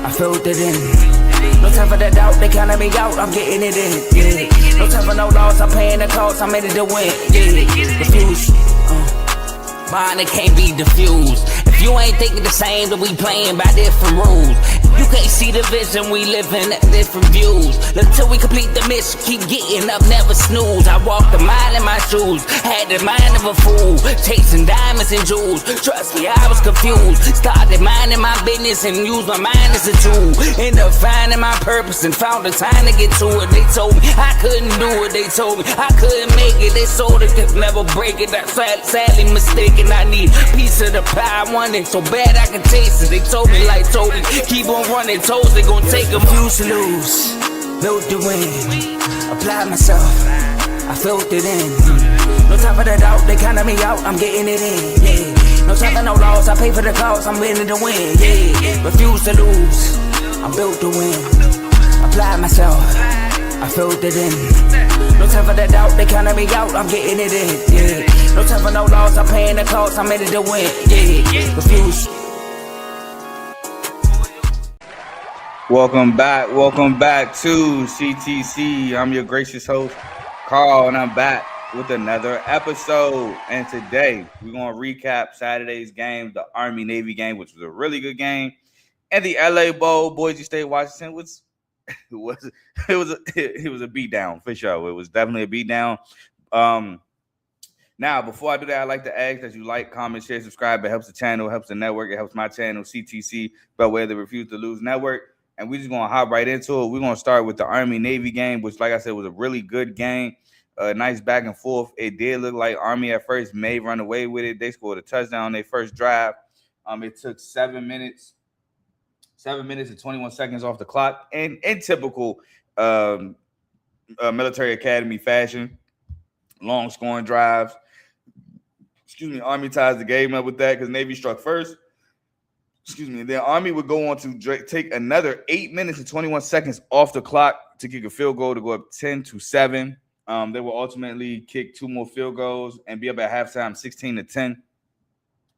I filled it in. No time for the doubt, they counted me out, I'm getting it in, yeah. No time for no loss, I'm paying the cost, I'm in it to win, yeah. Refuse, mine, it can't be diffused. If you ain't thinking the same, then we playing by different rules. You can't see the vision, we living at different views. Until we complete the mission, keep getting up, never snooze. I walked a mile in my shoes, had the mind of a fool, chasing diamonds and jewels. Trust me, I was confused. Started minding my business and used my mind as a tool. Ended up finding my purpose and found the time to get to it. They told me I couldn't do it, they told me I couldn't make it. They sold it, could never break it. That's sadly mistaken. I need a piece of the pie, I want it so bad I can taste it. They told me like Toby, keep on running toes, they gon' take a few to lose. Built to win, apply myself, I filled it in. No time for the doubt, they counted me out, I'm getting it in, yeah. No time for no loss, I pay for the cost, I'm winning to win, yeah. Refuse to lose, I'm built to win. Apply myself, I filled it in. No time for the doubt, they counted me out, I'm getting it in, yeah. No time for no loss, I'm paying the cost, I'm in it to win, yeah. Refuse. Welcome back to CTC. I'm your gracious host, Carl, and I'm back with another episode. And today, we're going to recap Saturday's game, the Army-Navy game, which was a really good game, and the LA Bowl, Boise State, Washington, which it was a beatdown for sure. It was definitely a beatdown. Now, before I do that, I'd like to ask that you like, comment, share, subscribe. It helps the channel, it helps the network, it helps my channel, CTC, by way of the Refuse to Lose Network. And we're just going to hop right into it. We're going to start with the Army-Navy game, which, like I said, was a really good game. Nice back and forth. It did look like Army at first may run away with it. They scored a touchdown on their first drive. It took 7 minutes and 21 seconds off the clock. And in typical military academy fashion, long scoring drives. Army ties the game up with that because Navy struck first. Then Army would go on to take another 8 minutes and 21 seconds off the clock to kick a field goal to go up 10-7. They will ultimately kick 2 more field goals and be up at halftime 16-10.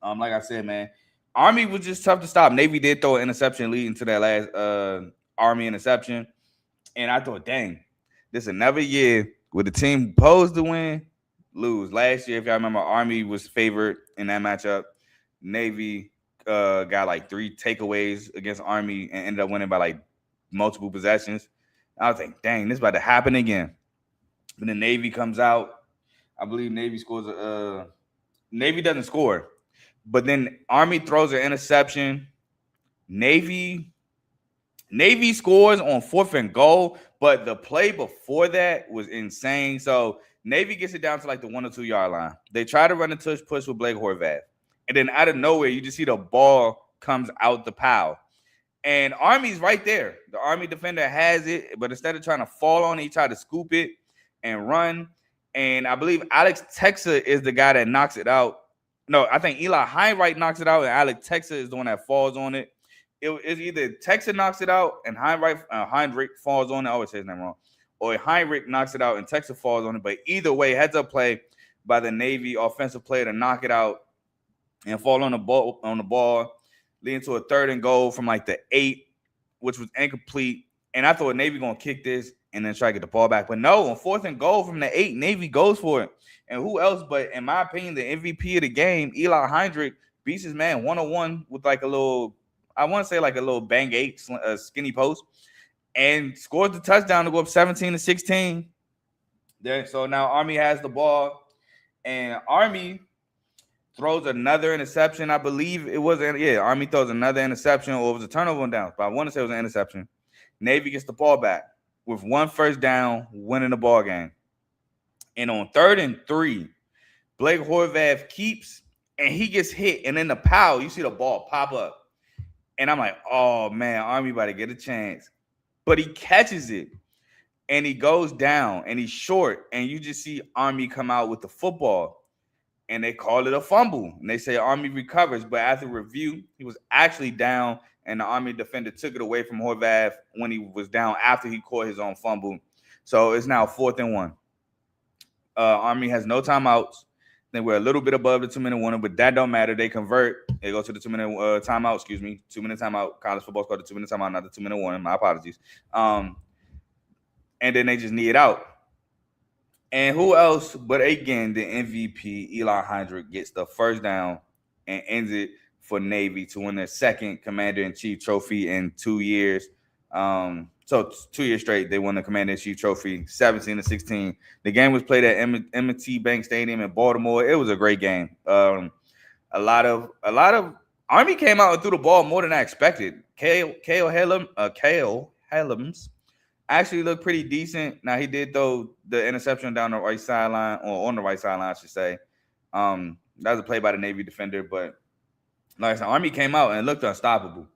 Like I said, man, Army was just tough to stop. Navy did throw an interception leading to that last Army interception. And I thought, dang, this is another year where the team posed to win, lose. Last year, if y'all remember, Army was favored in that matchup. Navy got like 3 takeaways against Army and ended up winning by like multiple possessions. I was like, dang, this is about to happen again. But then Navy comes out. I believe Navy scores. Navy doesn't score. But then Army throws an interception. Navy scores on 4th and goal. But the play before that was insane. So Navy gets it down to like the 1 or 2 yard line. They try to run a tush push with Blake Horvath. And then out of nowhere, you just see the ball comes out the pile. And Army's right there. The Army defender has it, but instead of trying to fall on it, he tried to scoop it and run. And I believe Alex Texa is the guy that knocks it out. No, I think Eli Heinrich knocks it out, and Alex Texa is the one that falls on it. It's either Texa knocks it out and Heinrich falls on it. I always say his name wrong. Or Heinrich knocks it out and Texa falls on it. But either way, heads-up play by the Navy offensive player to knock it out and fall on the ball, leading to a 3rd and goal from like the 8, which was incomplete. And I thought Navy gonna kick this and then try to get the ball back. But no, on 4th and goal from the 8, Navy goes for it. And who else but, in my opinion, the MVP of the game, Eli Heinrich, beats his man 1-on-1 with like a little, I want to say like a little bang 8 skinny post, and scores the touchdown to go up 17-16. So now Army has the ball, and Army throws another interception. I believe it was, Army throws another interception, or it was a turnover on downs, but I want to say it was an interception. Navy gets the ball back with 1 first down, winning the ball game. And on 3rd and 3, Blake Horvath keeps, and he gets hit, and in the pile, you see the ball pop up. And I'm like, oh, man, Army about to get a chance. But he catches it, and he goes down, and he's short, and you just see Army come out with the football. And they call it a fumble. And they say Army recovers. But after review, he was actually down. And the Army defender took it away from Horvath when he was down after he caught his own fumble. So it's now 4th and 1. Army has no timeouts. They were a little bit above the 2-minute warning, but that don't matter. They convert. They go to the 2-minute timeout. 2-minute timeout. College football's called the 2-minute timeout, not the 2-minute warning. My apologies. And then they just knee it out. And who else but again the MVP Eli Heinrich gets the first down and ends it for Navy to win their second Commander-in-Chief trophy in 2 years. So 2 years straight, they won the Commander-in-Chief trophy, 17-16. The game was played at M&T Bank Stadium in Baltimore. It was a great game. A lot of Army came out and threw the ball more than I expected. Kale Helms actually looked pretty decent. Now he did throw the interception down the right sideline, or on the right sideline, I should say. That was a play by the Navy defender, but like I said, Army came out and looked unstoppable.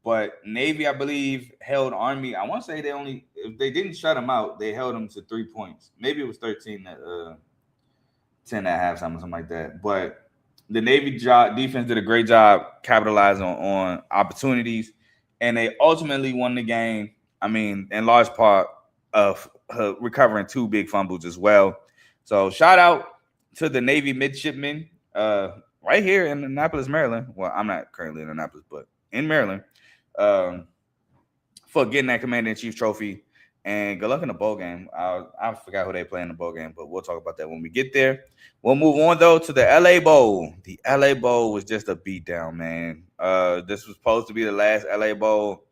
But Navy, I believe, held Army. I want to say if they didn't shut them out, they held them to 3 points. Maybe it was 13 at 10 at halftime or something like that. But the Navy defense did a great job capitalizing on opportunities, and they ultimately won the game. I mean, in large part of recovering 2 big fumbles as well. So shout out to the Navy midshipmen right here in Annapolis, Maryland. Well, I'm not currently in Annapolis, but in Maryland, for getting that Commander-in-Chief trophy. And good luck in the bowl game. I forgot who they play in the bowl game, but we'll talk about that when we get there. We'll move on, though, to the LA Bowl. The LA Bowl was just a beatdown, man. This was supposed to be the last LA Bowl.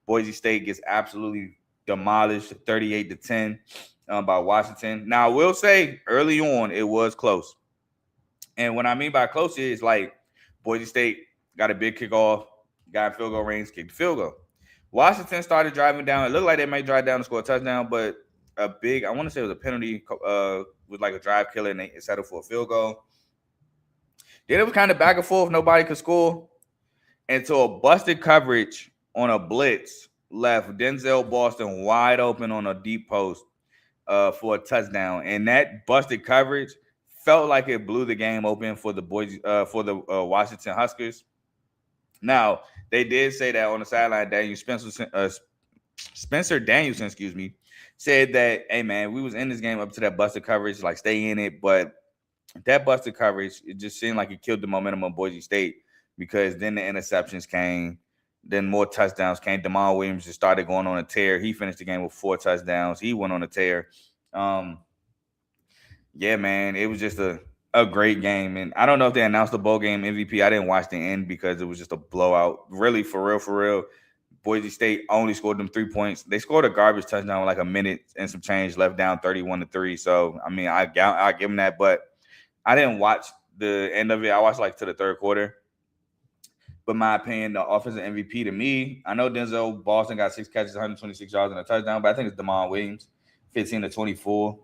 Boise State gets absolutely demolished, 38-10 by Washington. Now, I will say early on it was close. And what I mean by close is like Boise State got a big kickoff, got field goal range, kicked the field goal. Washington started driving down. It looked like they might drive down and score a touchdown, but I want to say it was a penalty with like a drive killer, and they settled for a field goal. Then it was kind of back and forth. Nobody could score until a busted coverage on a blitz left Denzel Boston wide open on a deep post for a touchdown. And that busted coverage felt like it blew the game open for the Washington Huskers. Now, they did say that on the sideline, Spencer Danielson, said that, hey, man, we was in this game up to that busted coverage, like stay in it. But that busted coverage, it just seemed like it killed the momentum of Boise State, because then the interceptions came. Then more touchdowns came. Damon Williams just started going on a tear. He finished the game with 4 touchdowns. He went on a tear. Yeah, man, it was just a great game. And I don't know if they announced the bowl game MVP. I didn't watch the end because it was just a blowout. Really, for real. Boise State only scored them 3 points. They scored a garbage touchdown with like a minute and some change left, down 31-3. So, I mean, I give them that. But I didn't watch the end of it. I watched like to the third quarter. But my opinion, the offensive MVP to me, I know Denzel Boston got 6 catches, 126 yards and a touchdown, but I think it's Damon Williams, 15-24,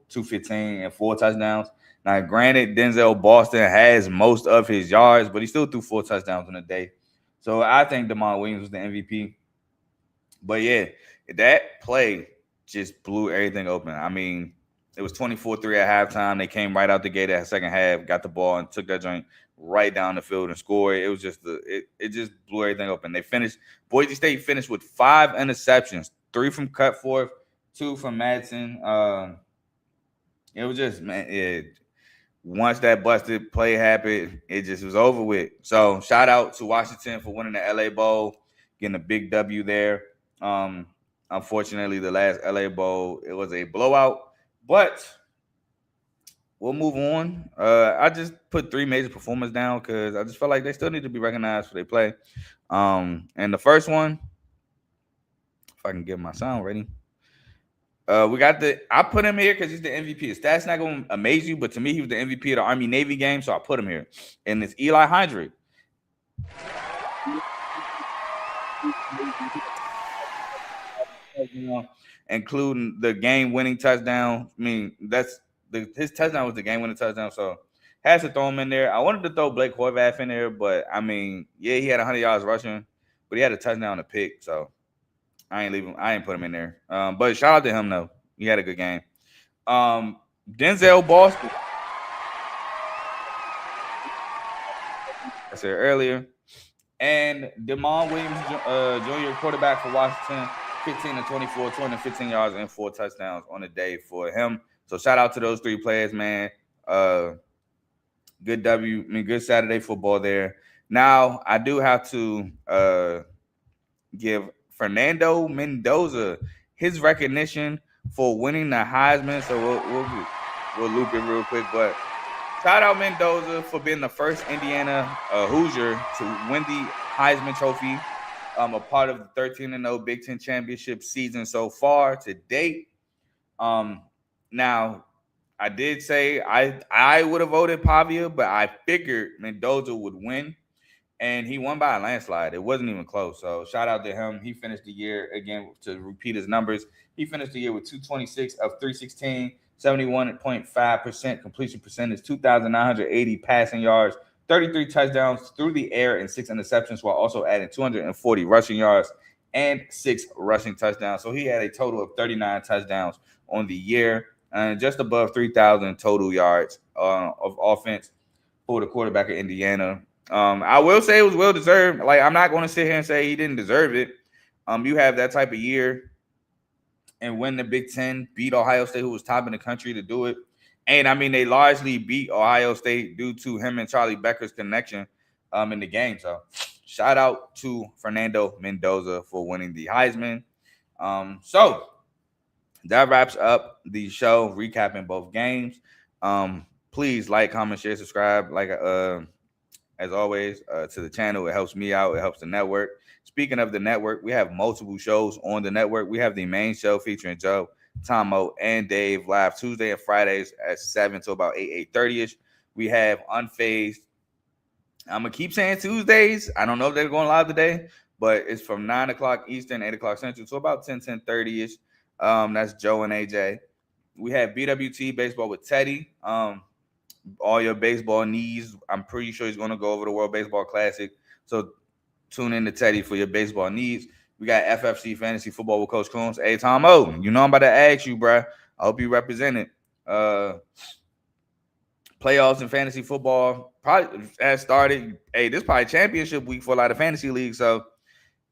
215 and 4 touchdowns. Now, granted, Denzel Boston has most of his yards, but he still threw 4 touchdowns in a day. So I think Damon Williams was the MVP. But yeah, that play just blew everything open. I mean, it was 24-3 at halftime. They came right out the gate at the second half, got the ball and took that joint right down the field and scored. It was just it just blew everything open. Boise State finished with 5 interceptions, 3 from Cutforth, 2 from Madsen. It was just, man, once that busted play happened, it just was over with. So shout out to Washington for winning the LA Bowl, getting a big W there. Unfortunately, the last LA Bowl, it was a blowout, but we'll move on. I just put 3 major performers down because I just felt like they still need to be recognized for their play. And the first one, if I can get my sound ready. I put him here because he's the MVP. His stats not going to amaze you, but to me, he was the MVP of the Army-Navy game, so I put him here. And it's Eli Heinrich. Including the game-winning touchdown. I mean, his touchdown was the game-winning touchdown, so has to throw him in there. I wanted to throw Blake Horvath in there, but, I mean, yeah, he had 100 yards rushing, but he had a touchdown to pick, so I ain't put him in there. But shout out to him, though. He had a good game. Denzel Boston. I said earlier. And Damon Williams, Jr., quarterback for Washington, 15-24, 215 yards and 4 touchdowns on the day for him. So shout out to those 3 players, man. Good W. I mean, good Saturday football there. Now I do have to give Fernando Mendoza his recognition for winning the Heisman. So we'll loop it real quick, but shout out Mendoza for being the first Indiana Hoosier to win the Heisman Trophy. A part of the 13-0 Big Ten championship season so far to date. Now, I did say I would have voted Pavia, but I figured Mendoza would win, and he won by a landslide. It wasn't even close. So shout out to him. He finished the year, again, to repeat his numbers, he finished the year with 226 of 316, 71.5% completion percentage, 2,980 passing yards, 33 touchdowns through the air, and 6 interceptions, while also adding 240 rushing yards and 6 rushing touchdowns. So he had a total of 39 touchdowns on the year and just above 3,000 total yards of offense for the quarterback of Indiana. I will say it was well deserved. Like, I'm not going to sit here and say he didn't deserve it. You have that type of year and win the Big Ten, beat Ohio State, who was top in the country, to do it. And I mean, they largely beat Ohio State due to him and Charlie Becker's connection in the game. So shout out to Fernando Mendoza for winning the Heisman. So that wraps up the show, recapping both games. Please like, comment, share, subscribe. Like as always, to the channel. It helps me out. It helps the network. Speaking of the network, we have multiple shows on the network. We have the main show featuring Joe, Tomo, and Dave live Tuesday and Fridays at 7 to about 8:30ish. We have Unfazed. I'm going to keep saying Tuesdays. I don't know if they're going live today, but it's from 9 o'clock Eastern, 8 o'clock Central, so about 10:30ish. That's Joe and AJ. We have BWT Baseball with Teddy. All your baseball needs. I'm pretty sure he's going to go over the World Baseball Classic. So tune in to Teddy for your baseball needs. We got FFC Fantasy Football with Coach Coombs. Hey, Tom O, you know I'm about to ask you, bro. I hope you represent it. Playoffs in fantasy football probably has started. Hey, this is probably championship week for a lot of fantasy leagues. So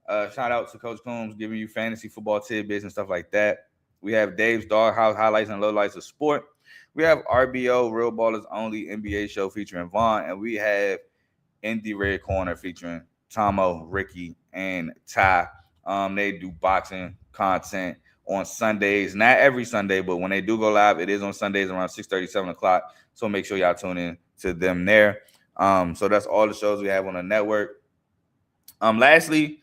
shout out to Coach Coombs giving you fantasy football tidbits and stuff like that. We have Dave's Doghouse Highlights and Lowlights of Sport. We have RBO Real Ballers Only NBA Show featuring Vaughn. And we have Indie Red Corner featuring Tomo, Ricky, and Ty. They do boxing content on Sundays. Not every Sunday, but when they do go live, it is on Sundays around 6:30, 7 o'clock. So make sure y'all tune in to them there. So that's all the shows we have on the network. Lastly,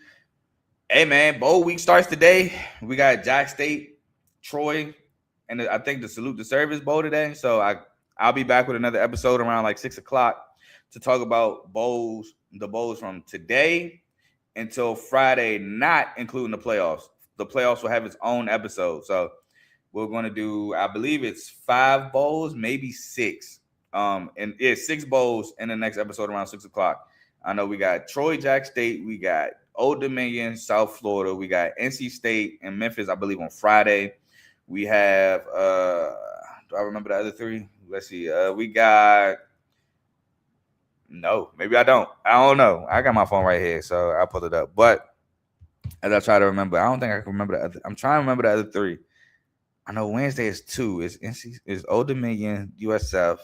hey, man, bowl week starts today. We got Jack State, Troy, and I think the Salute the Service Bowl today. So I'll be back with another episode around like 6 o'clock to talk about the bowls from today until Friday, not including the playoffs. The playoffs will have its own episode. So we're going to do, I believe it's 5 bowls, maybe 6. And it's 6 bowls in the next episode around 6 o'clock. I know we got Troy, Jack State. We got Old Dominion, South Florida. We got NC State and Memphis, I believe, on Friday. We have, do I remember the other 3? Let's see. We got, no, maybe I don't. I don't know. I got my phone right here, so I'll pull it up. But as I try to remember, I don't think I can remember the other. I'm trying to remember the other 3. I know Wednesday is 2. It's NC, it's Old Dominion, USF.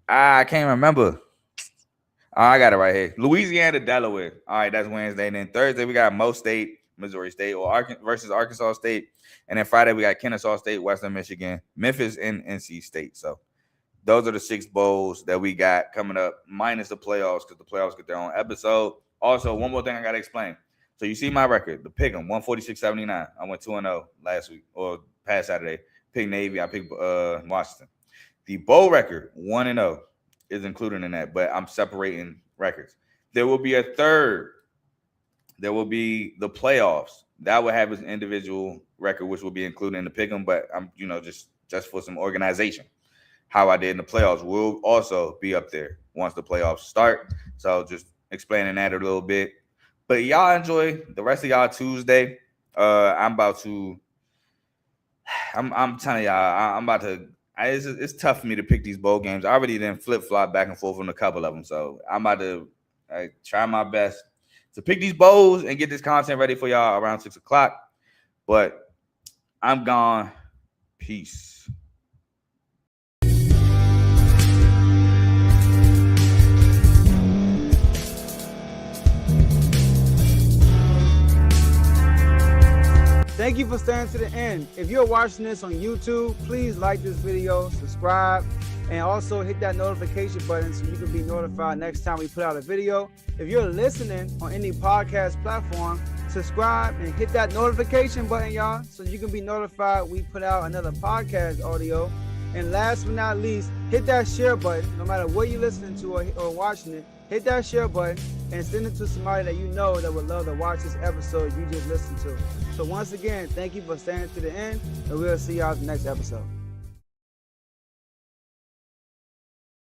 I can't remember. Oh, I got it right here. Louisiana, Delaware. All right, that's Wednesday. And then Thursday, we got Mo State, Missouri State, versus Arkansas State. And then Friday, we got Kennesaw State, Western Michigan, Memphis, and NC State. So those are the 6 bowls that we got coming up, minus the playoffs, because the playoffs get their own episode. Also, one more thing I got to explain. So you see my record, the Pick'em, 146.79. I went 2-0 last week, or past Saturday. Picked Navy, I picked Washington. The bowl record, 1-0, is included in that, but I'm separating records. There will be a third. There will be the playoffs. That will have its individual record, which will be included in the Pick'em, but I'm, just for some organization. How I did in the playoffs will also be up there once the playoffs start. So just explaining that a little bit. But y'all enjoy the rest of y'all Tuesday. I'm telling y'all, it's tough for me to pick these bowl games. I already didn't flip-flop back and forth on a couple of them. So I'm about to try my best to pick these bowls and get this content ready for y'all around 6 o'clock. But I'm gone. Peace. Thank you for staying to the end. If you're watching this on YouTube, please like this video, subscribe, and also hit that notification button so you can be notified next time we put out a video. If you're listening on any podcast platform, subscribe and hit that notification button, y'all, so you can be notified we put out another podcast audio. And last but not least, hit that share button. No matter what you're listening to or watching it, hit that share button and send it to somebody that you know that would love to watch this episode you just listened to. So once again, thank you for staying to the end, and we'll see y'all in the next episode.